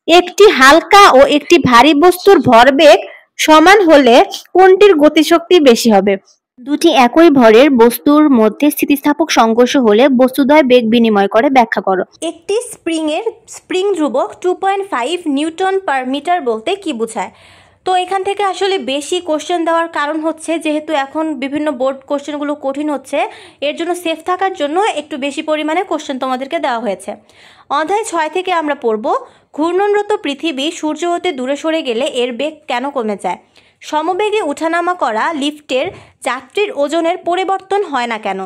একটি হালকা ও একটি ভারী বস্তুর ভরবেগ সমান হলে কোনটির গতিশক্তি বেশি হবে। দুটি একই ভরের বস্তুর মধ্যে স্থিতিস্থাপক সংঘর্ষ হলে বস্তুদ্বয় বেগ বিনিময় করে, ব্যাখ্যা করো। একটি স্প্রিং ধ্রুবক 2.5 নিউটন পার মিটার বলতে কি বোঝায়। তো এখান থেকে আসলে বেশি কোশ্চেন দেওয়ার কারণ হচ্ছে যেহেতু এখন বিভিন্ন বোর্ড কোশ্চেনগুলো কঠিন হচ্ছে, এর জন্য সেফ থাকার জন্য একটু বেশি পরিমাণে কোশ্চেন তোমাদেরকে দেওয়া হয়েছে। অধ্যায় 6 থেকে আমরা পড়ব ঘূর্ণনরত পৃথিবী সূর্য হতে দূরে সরে গেলে এর বেগ কেন কমে যায়। সমবেগে উঠানামা করা লিফটের যাত্রীর ওজনের পরিবর্তন হয় না কেন।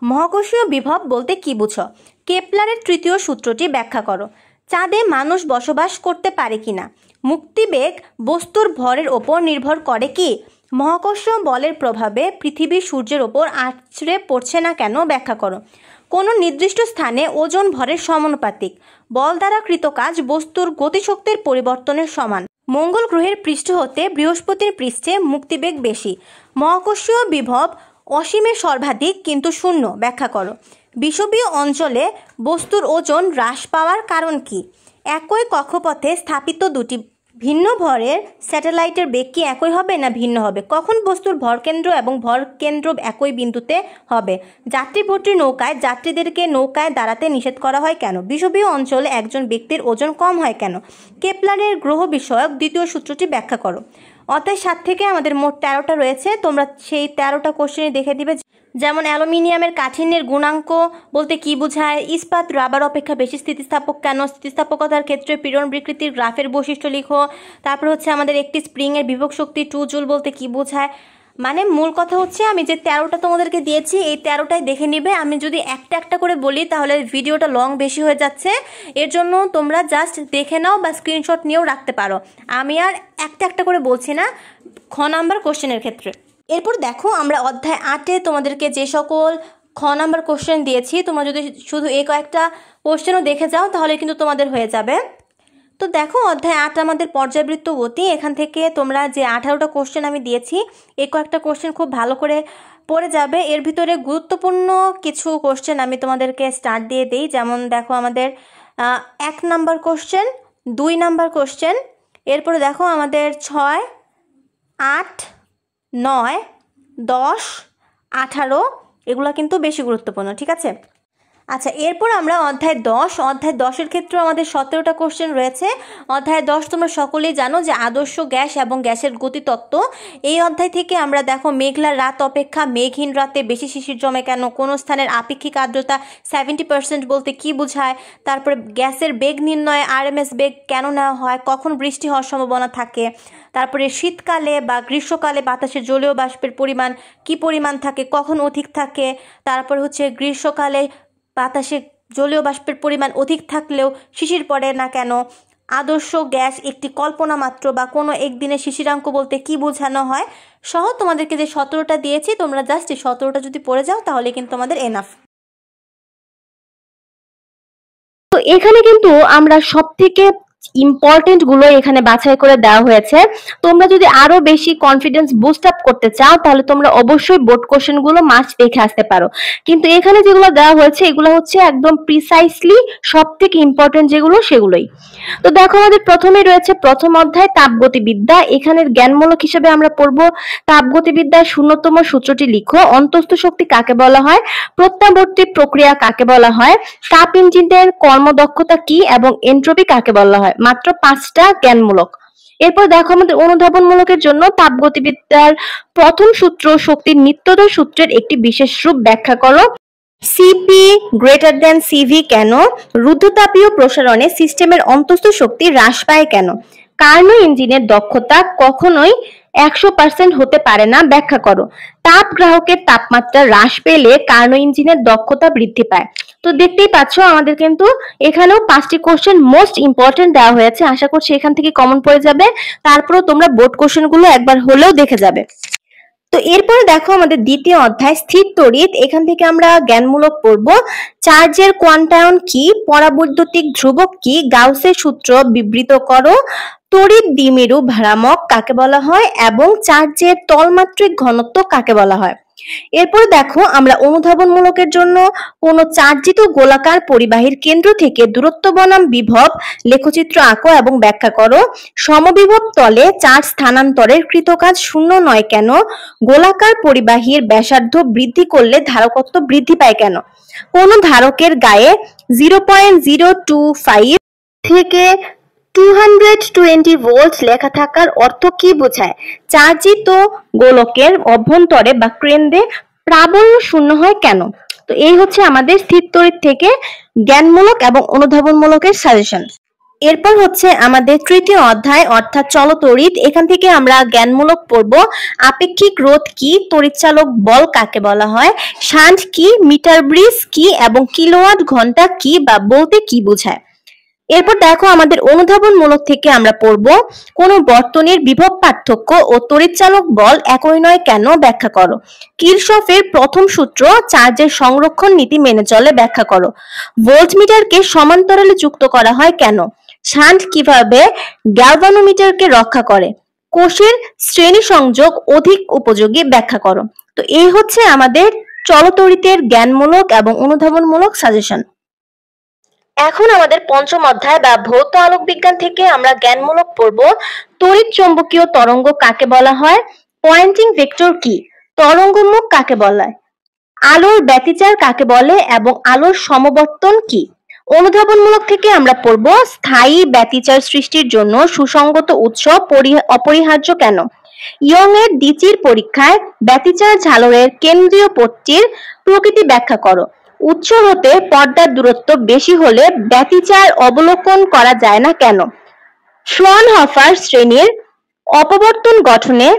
মহাকর্ষীয় বিভব বলতে কি বুঝো। কেপলারের তৃতীয় সূত্রটি ব্যাখ্যা করো। চাঁদে মানুষ বসবাস করতে পারে কিনা। মুক্তিবেগ বস্তুর ভরের ওপর নির্ভর করে কি। মহাকর্ষীয় বলের প্রভাবে পৃথিবী সূর্যের ওপর আছড়ে পড়ছে না কেন, ব্যাখ্যা করো। কোনো নির্দিষ্ট স্থানে ওজন ভরের সমানুপাতিক। বল দ্বারা কৃত কাজ বস্তুর গতিশক্তির পরিবর্তনের সমান। মঙ্গল গ্রহের পৃষ্ঠ হতে বৃহস্পতির পৃষ্ঠে মুক্তিবেগ বেশি। মহাকর্ষীয় বিভব অসীমের সর্বাধিক কিন্তু শূন্য, ব্যাখ্যা করো। বিষুবীয় অঞ্চলে বস্তুর ওজন হ্রাস পাওয়ার কারণ কি। একই কক্ষপথে স্থাপিত দুটি ভিন্ন ভরের স্যাটেলাইটের বেগ কি একই হবে না ভিন্ন হবে? কখন বস্তুর ভরকেন্দ্র এবং ভরকেন্দ্র একই বিন্দুতে হবে? যাত্রী ভর্তি নৌকায় যাত্রীদেরকে নৌকায় দাঁড়াতে নিষেধ করা হয় কেন? বিষুবীয় অঞ্চলে একজন ব্যক্তির ওজন কম হয় কেন? কেপলারের গ্রহ বিষয়ক দ্বিতীয় সূত্রটি ব্যাখ্যা করো। অধ্যায় 7 থেকে আমাদের মোট 13টা রয়েছে, তোমরা সেই 13টা কোশ্চেনই দেখে দিবে। যেমন অ্যালুমিনিয়ামের কাঠিন্যের গুণাঙ্ক বলতে কি বোঝায়? ইস্পাত রাবার অপেক্ষা বেশি স্থিতিস্থাপক কেন? স্থিতিস্থাপকতার ক্ষেত্রে পীড়ন বিকৃতির গ্রাফের বৈশিষ্ট্য লিখো। তারপর হচ্ছে আমাদের একটি স্প্রিংয়ের বিভব শক্তি 2 জুল বলতে কি বোঝায়। মানে মূল কথা হচ্ছে আমি যে 13টা তোমাদেরকে দিয়েছি এই 13টাই দেখে নিবে। আমি যদি একটা একটা করে বলি তাহলে ভিডিওটা লং বেশি হয়ে যাচ্ছে, এর জন্য তোমরা জাস্ট দেখে নাও বা স্ক্রিনশট নিয়েও রাখতে পারো। আমি আর একটা একটা করে বলছি না খ নাম্বার কোশ্চেনের ক্ষেত্রে। এরপর দেখো আমরা অধ্যায় 8-এ তোমাদেরকে যে সকল খ নাম্বার কোশ্চেন দিয়েছি তোমরা যদি শুধু এই কয়েকটা কোশ্চেনও দেখে যাও তাহলে কিন্তু তোমাদের হয়ে যাবে। তো দেখো অধ্যায় 8 আমাদের পর্যায়বৃত্ত গতি, এখান থেকে তোমরা যে 18টা কোশ্চেন আমি দিয়েছি এই কয়েকটা কোশ্চেন খুব ভালো করে পড়ে যাবে। এর ভিতরে গুরুত্বপূর্ণ কিছু কোশ্চেন আমি তোমাদেরকে স্টার্ট দিয়ে দিই। যেমন দেখো আমাদের 1 নাম্বার কোশ্চেন, 2 নাম্বার কোশ্চেন, এরপরে দেখো আমাদের 6, 8, 9, 10, 18 এগুলো কিন্তু বেশি গুরুত্বপূর্ণ, ঠিক আছে? আচ্ছা, এরপর আমরা অধ্যায় 10-এর ক্ষেত্রেও আমাদের 17টা কোশ্চেন রয়েছে। অধ্যায় 10 তোমরা সকলেই জানো যে আদর্শ গ্যাস এবং গ্যাসের গতিতত্ত্ব। এই অধ্যায় থেকে আমরা দেখো মেঘলা রাত অপেক্ষা মেঘহীন রাতে বেশি শিশির জমে কেন? কোন স্থানের আপেক্ষিক আর্দ্রতা 70% বলতে কি বোঝায়? তারপরে গ্যাসের বেগ নির্ণয়ে RMS বেগ কেন নেওয়া হয়? কখন বৃষ্টি হওয়ার সম্ভাবনা থাকে? তারপরে শীতকালে বা গ্রীষ্মকালে বাতাসে জলীয় বাষ্পের পরিমাণ কি পরিমাণ থাকে, কখন অধিক থাকে? তারপর হচ্ছে গ্রীষ্মকালে বাতাসে জলীয় বাষ্পের পরিমাণ অধিক থাকলেও শিশির পড়ে না কেন? আদর্শ গ্যাস একটি কল্পনা মাত্র বা কোনো একদিনের শিশিরাঙ্ক বলতে কি বোঝানো হয়? সহ তোমাদেরকে যে 17টা দিয়েছি তোমরা জাস্ট এই 17টা যদি পড়ে যাও তাহলে কিন্তু তোমাদের এনাফ। তো এখানে কিন্তু আমরা সবথেকে ইম্পর্টেন্ট গুলো এখানে বাছাই করে দেওয়া হয়েছে। তোমরা যদি আরো বেশি কনফিডেন্স বুস্ট আপ করতে চাও তাহলে তোমরা অবশ্যই বোর্ড কোশ্চেন গুলো মাস্ট দেখে আসতে পারো, কিন্তু এখানে যেগুলো দেওয়া হয়েছে এগুলো হচ্ছে একদম প্রিসাইসলি সবথেকে ইম্পর্টেন্ট যেগুলো সেগুলোই। তো দেখো আমাদের প্রথমে রয়েছে প্রথম অধ্যায় তাপগতিবিদ্যা। এখানের জ্ঞানমূলক হিসেবে আমরা পড়বো তাপগতিবিদ্যার শূন্যতম সূত্রটি লিখো, অন্তস্থ শক্তি কাকে বলা হয়, প্রত্যাবর্তী প্রক্রিয়া কাকে বলা হয়, তাপ ইঞ্জিনের কর্মদক্ষতা কি এবং এন্ট্রপি কাকে বলা হয়। মাত্র 5টা জ্ঞানমূলক। এরপর দেখো আমাদের অনুধাবনমূলকের জন্য তাপগতিবিদ্যার প্রথম সূত্র শক্তির নিত্যতা সূত্রের একটি বিশেষ রূপ ব্যাখ্যা করো। সিপি গ্রেটার দেন সিভি কেন? রুদ্ধতাপীয় প্রসারণে সিস্টেমের অন্তস্থ শক্তি হ্রাস পায় কেন? কার্নো ইঞ্জিনের দক্ষতা কখনোই 100% হতে পারে না, ব্যাখ্যা করো। তাপ গ্রাহকের তাপমাত্রা হ্রাস পেলে কার্নো ইঞ্জিনের দক্ষতা বৃদ্ধি পায়। তো দেখতেই পাচ্ছ আমাদের কিন্তু এখানেও 5টি কোশ্চেন মোস্ট ইম্পর্টেন্ট দেওয়া হয়েছে। আশা করছি এখান থেকে কমন পড়ে যাবে, তারপরেও তোমরা বোর্ড কোশ্চেন গুলো একবার হলেও দেখে যাবে। তো এরপরে দেখো আমাদের দ্বিতীয় অধ্যায় স্থির তড়িৎ। এখান থেকে আমরা জ্ঞানমূলক পড়বো। চার্জের কোয়ান্টায়ন কি, পরাবৈদ্যুতিক ধ্রুবক কি, গাউসের সূত্র বিবৃত করো, তড়িৎ দ্বিমেরু ভ্রামক কাকে বলা হয় এবং চার্জের তলমাত্রিক ঘনত্ব কাকে বলা হয়। এরপর দেখো আমরা অনুধাবনমূলকের জন্য কোন চার্জিত গোলাকার পরিবাহীর কেন্দ্র থেকে দূরত্ব বনাম বিভব লেখচিত্র আঁকো এবং ব্যাখ্যা করো। সমবিভব তলে চার্জ স্থানান্তরের কৃতকাজ শূন্য নয় কেন? গোলাকার পরিবাহীর ব্যাসার্ধ বৃদ্ধি করলে ধারকত্ব বৃদ্ধি পায় কেন? কোন ধারকের গায়ে 0.025 থেকে 220 ভোল্ট লেখা থাকার অর্থ কি বোঝায়? চার্জিত গোলকের অভ্যন্তরে বা কেন্দ্রে প্রাবল্য শূন্য হয় কেন? তো এই হচ্ছে আমাদের স্থির তড়িৎ থেকে জ্ঞানমূলক এবং অনুধাবনমূলকের সাজেশন। এরপর হচ্ছে আমাদের তৃতীয় অধ্যায় অর্থাৎ চলতড়িৎ। এখান থেকে আমরা জ্ঞানমূলক পড়ব। আপেক্ষিক রোধ কি, তড়িৎচালক বল কাকে বলা হয়, শান্ট কি, মিটার ব্রিজ কি এবং কিলোওয়াট ঘন্টা কি বা বলতে কি বোঝায়। এরপর দেখো আমাদের অনুধাবনমূলক থেকে আমরা পড়ব কোন বর্তনীর বিভব পার্থক্য ও তড়িৎচালক বল একই নয় কেন, ব্যাখ্যা করো। কিরশফের প্রথম সূত্র চার্জের সংরক্ষণ নীতি মেনে চলে, ব্যাখ্যা করো। ভোল্টমিটারকে সমান্তরালে যুক্ত করা হয় কেন? শান্ট কিভাবে গ্যালভানোমিটারকে রক্ষা করে? কোষের শ্রেণী সংযোগ অধিক উপযোগী, ব্যাখ্যা করো। তো এই হচ্ছে আমাদের চলতড়িতের জ্ঞানমূলক এবং অনুধাবনমূলক সাজেশন। এখন আমাদের পঞ্চম অধ্যায় বা ভৌত আলোক বিজ্ঞান থেকে আমরা জ্ঞানমূলক পড়ব তড়িৎ চৌম্বকীয় তরঙ্গ কাকে বলা হয়, পয়েন্টিং ভেক্টর কি, তরঙ্গমুখ কাকে বলা হয়, আলোর ব্যতিচার কাকে বলে এবং আলোর সমবর্তন কি। অনুধাবনমূলক থেকে আমরা পড়ব স্থায়ী ব্যতিচার সৃষ্টির জন্য সুসংগত উৎস অপরিহার্য কেন, ইয়ং এর দ্বিচির পরীক্ষায় ব্যতিচার ঝালরের কেন্দ্রীয় পট্টির প্রকৃতি ব্যাখ্যা করো, উৎস হতে পর্দার দূরত্ব বেশি হলে ব্যতিচার অবলোকন করা যায় না কেন, ফ্রনহফার শ্রেণীর অপবর্তন গঠনে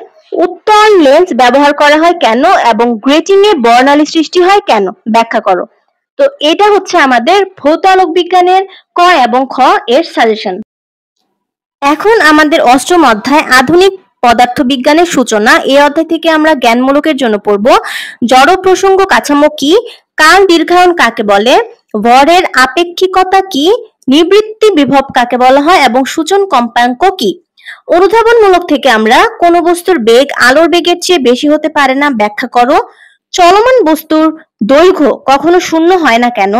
উত্তল লেন্স ব্যবহার করা হয় কেন এবং গ্রেটিং এ বর্ণালী সৃষ্টি হয় কেন, ব্যাখ্যা করো। তো এটা হচ্ছে আমাদের ভৌত আলোক বিজ্ঞানের ক এবং খ এর সাজেশন। এখন আমাদের অষ্টম অধ্যায় আধুনিক পদার্থবিজ্ঞানের সূচনা। এই অধ্যায় থেকে আমরা জ্ঞানমূলকের জন্য পড়ব জড় প্রসঙ্গ কাঠামো কি, কাল দীর্ঘায়ন কাকে বলে, ভরের আপেক্ষিকতা কি, নিবৃত্তি বিভব কাকে বলা হয় এবং সূচন কম্পাঙ্ক কি। অনুধাবনমূলক থেকে আমরা কোন বস্তুর বেগ আলোর বেগের চেয়ে বেশি হতে পারে না, ব্যাখ্যা করো। চলমান বস্তুর দৈর্ঘ্য কখনো শূন্য হয় না কেন,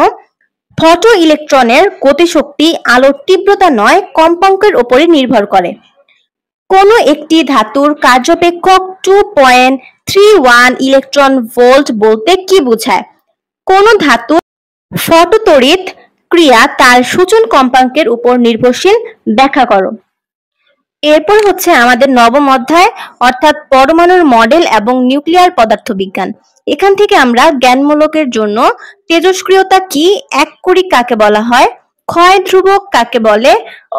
ফটো ইলেকট্রনের গতিশক্তি আলোর তীব্রতা নয় কম্পাঙ্কের উপরে নির্ভর করে। কোন একটি ধাতুর কার্যপেক্ষক 2.31 ইলেকট্রন ভোল্ট বলতে কি বোঝায়, কোন ধাতুর ফটোতড়িৎ ক্রিয়া তার সূচন কম্পাঙ্কের উপর নির্ভরশীল, ব্যাখ্যা করো। এরপর হচ্ছে আমাদের নবম অধ্যায় অর্থাৎ পরমাণুর মডেল এবং নিউক্লিয়ার পদার্থবিজ্ঞান। এখান থেকে আমরা জ্ঞানমূলকের জন্য তেজস্ক্রিয়তা কি, এককড়ি কাকে বলা হয়, ক্ষয় ধ্রুবক কাকে বলে,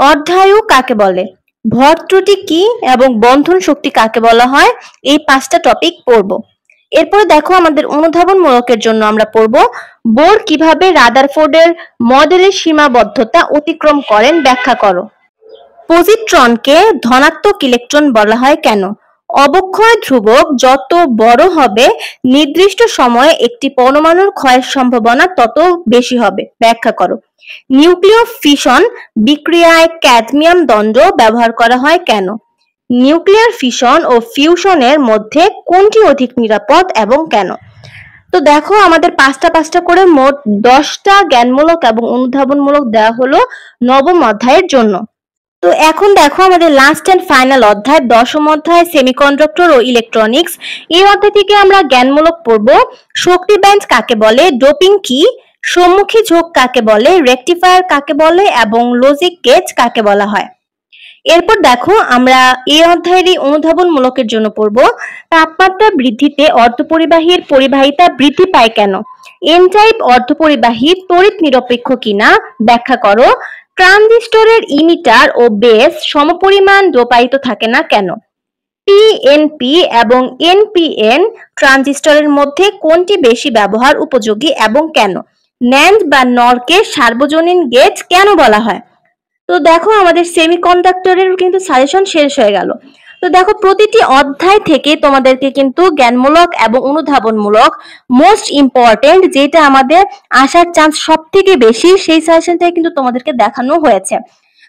অর্ধায়ু কাকে বলে, ভর ত্রুটি কি এবং বন্ধন শক্তি কাকে বলা হয়, এই 5টা টপিক পড়ব। এরপর দেখো আমাদের অনুধাবনমূলকের জন্য আমরা পড়ব বোর কিভাবে রাদারফোর্ডের মডেলের সীমাবদ্ধতা অতিক্রম করেন, ব্যাখ্যা করো। পজিট্রনকে ধনাত্মক ইলেকট্রন বলা হয় কেন, অবক্ষয় ধ্রুবক যত বড় হবে নির্দিষ্ট সময়ে একটি পরমাণুর ক্ষয়ের সম্ভাবনা তত বেশি হবে, ব্যাখ্যা করো। নিউক্লিয় ফিশন বিক্রিয়ায় ক্যাডমিয়াম দণ্ড ব্যবহার করা হয় কেন, নিউক্লিয়ার ফিশন ও ফিউশনের মধ্যে কোনটি অধিক নিরাপদ এবং কেন। তো দেখো আমাদের 5টা করে মোট 10টা জ্ঞানমূলক এবং অনুধাবনমূলক দেওয়া হলো নবম অধ্যায়ের জন্য। তো এখন দেখো আমাদের লাস্ট এন্ড ফাইনাল অধ্যায় দশম অধ্যায় সেমিকন্ডাক্টর ও ইলেকট্রনিক্স। এই অধ্যায় থেকে আমরা জ্ঞানমূলক পড়ব শক্তি বেঞ্চ কাকে বলে, ডোপিং কি, সম্মুখী ঝোঁক কাকে বলে, রেকটিফায়ার কাকে বলে এবং লজিক গেজ কাকে বলা হয়। এরপর দেখো আমরা এই অধ্যায়েরই অনুধাবনমূলকের জন্য পড়ব তাপমাত্রা বৃদ্ধিতে অর্ধপরিবাহীর পরিবাহিতা বৃদ্ধি পায় কেন, এন টাইপ অর্ধপরিবাহী তড়িৎ নিরপেক্ষ কিনা, ব্যাখ্যা করো। ট্রানজিস্টরের ইমিটার ও বেস সমপরিমাণ ডোপায়িত থাকে না কেন, পিএনপি এবং এনপিএন ট্রানজিস্টরের মধ্যে কোনটি বেশি ব্যবহার উপযোগী এবং কেন, ন্যান্ড বা নরকে সার্বজনীন গেজ কেন বলা হয়। তো দেখো আমাদের সেমিকন্ডাক্টরের কিন্তু সাজেশন শেষ হয়ে গেল। তো দেখো প্রতিটি অধ্যায় থেকে তোমাদেরকে কিন্তু জ্ঞানমূলক এবং অনুধাবনমূলক মোস্ট ইম্পর্টেন্ট যেটা আমাদের আসার চান্স সব থেকে বেশি সেই সাজেশনটাই কিন্তু তোমাদেরকে দেখানো হয়েছে।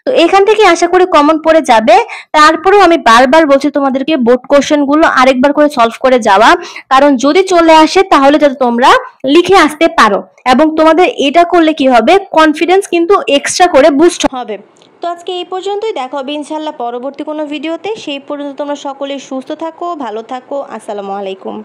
তো এখান থেকে আশা করি কমন পড়ে যাবে। তারপরেও আমি বারবার বলছি তোমাদেরকে বোর্ড কোশ্চেন গুলো আরেকবার করে সলভ করে যাওয়া, কারণ যদি চলে আসে তাহলে যাতে তোমরা লিখে আসতে পারো এবং তোমাদের এটা করলে কি হবে কনফিডেন্স কিন্তু এক্সট্রা করে বুস্ট হবে। তো আজকে এই পর্যন্তই, দেখা হবে ইনশাআল্লাহ পরবর্তী কোনো ভিডিওতে। সেই পর্যন্ত তোমরা সকলে সুস্থ থাকো, ভালো থাকো। আসসালামু আলাইকুম।